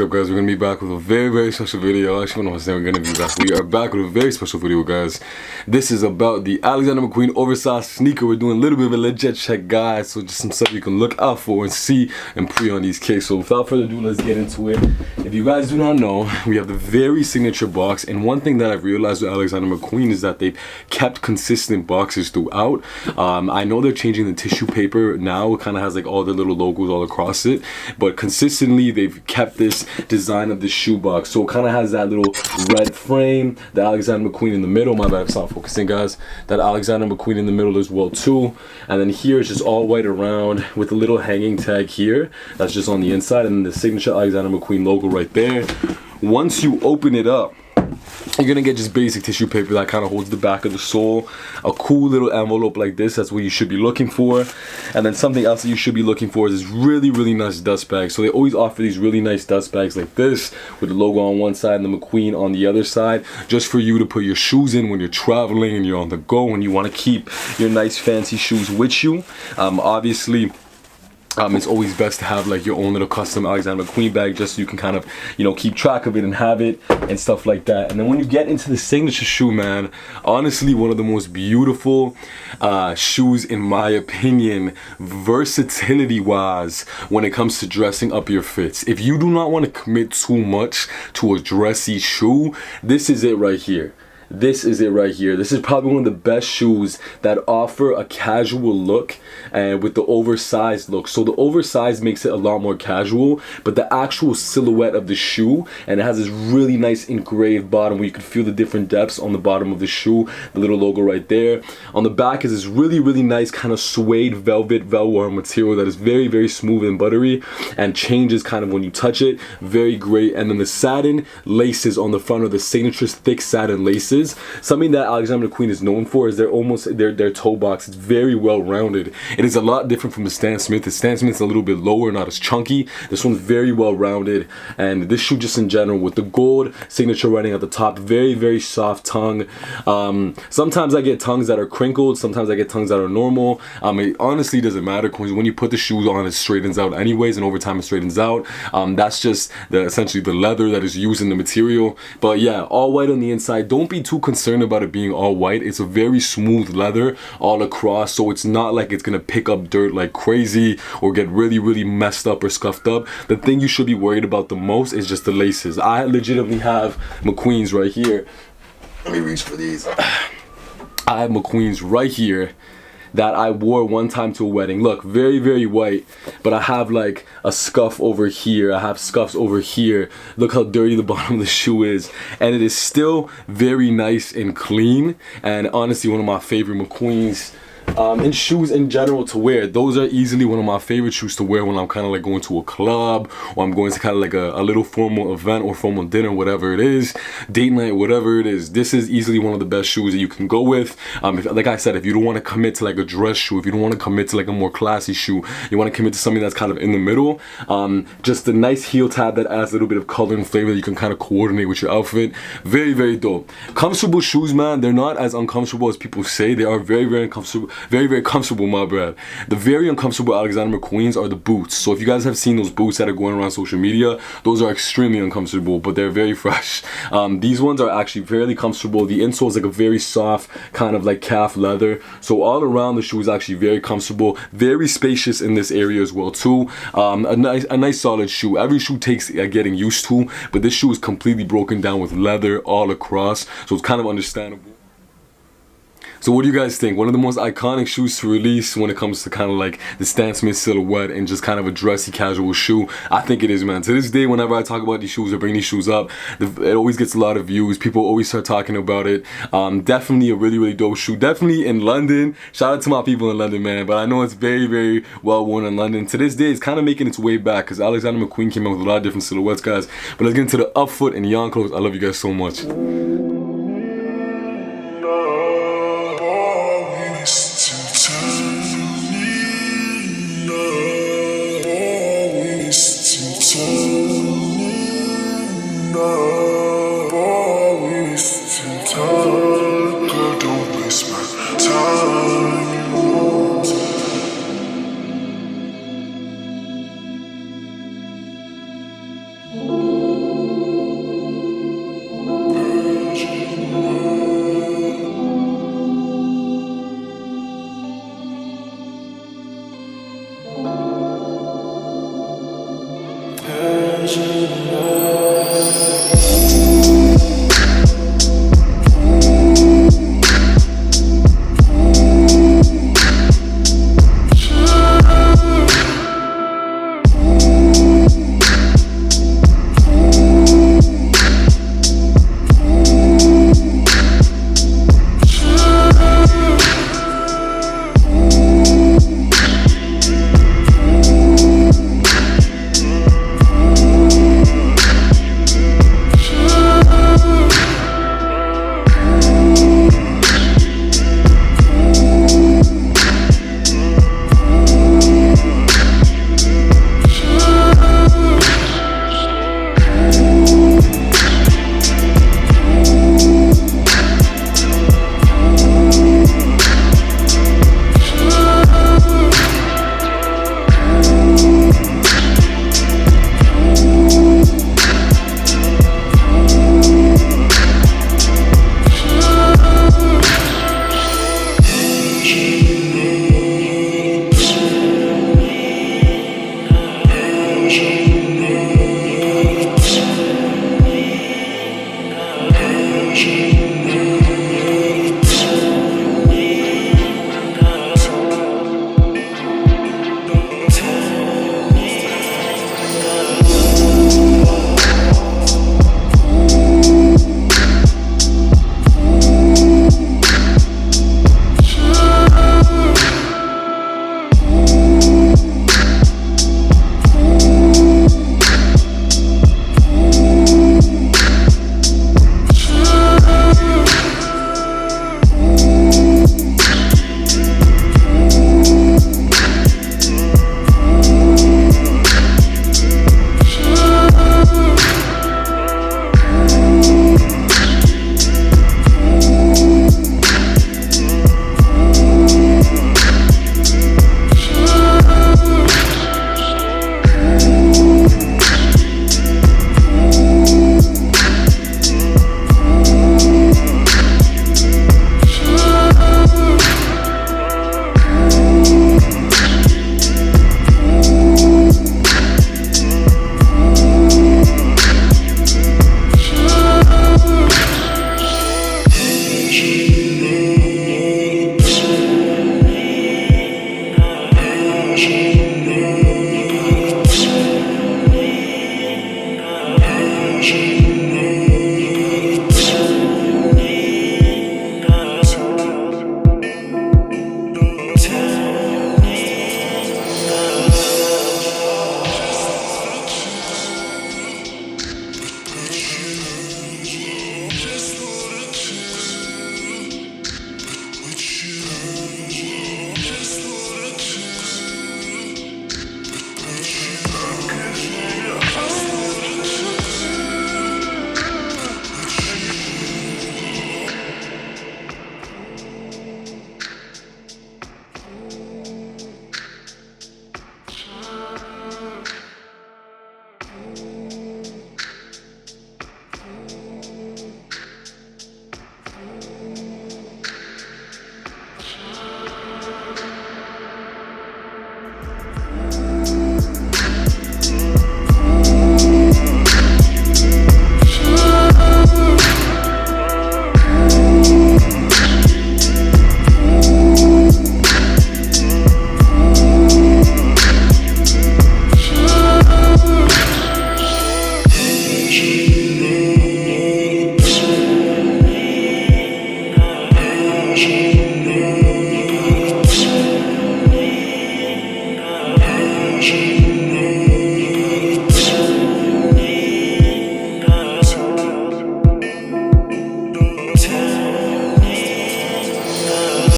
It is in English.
What's up, guys? We're gonna be back with a very special video. Actually, I don't know we're gonna be back. We are back with a very special video, guys. This is about the Alexander McQueen oversized sneaker. We're doing a little bit of a legit check, guys. So just some stuff you can look out for and see and pre on these kicks. So without further ado, let's get into it. If you guys do not know, we have the very signature box. And one thing that I've realized with Alexander McQueen is that they've kept consistent boxes throughout. I know they're changing the tissue paper now. It kind of has like all the little logos all across it, but consistently they've kept this design of the shoebox. So it kind of has that little red frame, the Alexander McQueen in the middle. My bad, stop focusing, guys. That Alexander McQueen in the middle as well too. And then here it's just all white around with a little hanging tag here that's just on the inside, and then the signature Alexander McQueen logo right there. Once you open it up, you're gonna get just basic tissue paper that kind of holds the back of the sole, a cool little envelope like this. That's what you should be looking for. And then something else that you should be looking for is this really nice dust bag. So they always offer these really nice dust bags like this with the logo on one side and the McQueen on the other side, just for you to put your shoes in when you're traveling and you're on the go and you want to keep your nice fancy shoes with you. Obviously, it's always best to have like your own little custom Alexander McQueen bag, just so you can kind of, you know, keep track of it and have it and stuff like that. And then when you get into the signature shoe, man, honestly one of the most beautiful shoes in my opinion, versatility wise, when it comes to dressing up your fits. If you do not want to commit too much to a dressy shoe, this is it right here. This is it right here. This is probably one of the best shoes that offer a casual look and with the oversized look. So the oversized makes it a lot more casual, but the actual silhouette of the shoe, and it has this really nice engraved bottom where you can feel the different depths on the bottom of the shoe, the little logo right there. On the back is this really nice kind of suede velvet velour material that is very smooth and buttery and changes kind of when you touch it. Very great. And then the satin laces on the front are the signature thick satin laces. Something that Alexander McQueen is known for is their toe box. It's very well rounded. It is a lot different from the Stan Smith. The Stan Smith's a little bit lower, not as chunky. This one's very well rounded, and this shoe just in general with the gold signature running at the top, very soft tongue. Sometimes I get tongues that are crinkled, sometimes I get tongues that are normal. It honestly doesn't matter because when you put the shoes on, it straightens out anyways, and over time it straightens out. That's just essentially the leather that is used in the material. But yeah, all white on the inside. Don't be too concerned about it being all white. It's a very smooth leather all across, so it's not like it's gonna pick up dirt like crazy or get really messed up or scuffed up. The thing you should be worried about the most is just the laces. I legitimately have McQueen's right here. Let me reach for these. I have McQueen's right here that I wore one time to a wedding. Look, very white, but I have like a scuff over here. I have scuffs over here. Look how dirty the bottom of the shoe is, and it is still very nice and clean, and honestly one of my favorite McQueen's and shoes in general to wear. Those are easily one of my favorite shoes to wear when I'm kind of like going to a club, or I'm going to kind of like a little formal event or formal dinner, whatever it is, date night, whatever it is. This is easily one of the best shoes that you can go with. Like I said, if you don't want to commit to like a dress shoe, if you don't want to commit to like a more classy shoe, you want to commit to something that's kind of in the middle, just a nice heel tab that adds a little bit of color and flavor that you can kind of coordinate with your outfit. Very dope. Comfortable shoes, man. They're not as uncomfortable as people say. They are very uncomfortable. Very comfortable, my bad. The very uncomfortable Alexander McQueen's are the boots. So if you guys have seen those boots that are going around social media, those are extremely uncomfortable, but they're very fresh. These ones are actually fairly comfortable. The insole is like a very soft kind of like calf leather. So all around the shoe is actually very comfortable, very spacious in this area as well too. A nice solid shoe. Every shoe takes getting used to, but this shoe is completely broken down with leather all across, so it's kind of understandable. So what do you guys think? One of the most iconic shoes to release when it comes to kind of like the Stan Smith silhouette and just kind of a dressy casual shoe? I think it is, man. To this day, whenever I talk about these shoes or bring these shoes up, it always gets a lot of views. People always start talking about it. Definitely a really dope shoe. Definitely in London. Shout out to my people in London, man. But I know it's very well worn in London. To this day, it's kind of making its way back because Alexander McQueen came out with a lot of different silhouettes, guys. But let's get into the up foot and yarn clothes. I love you guys so much.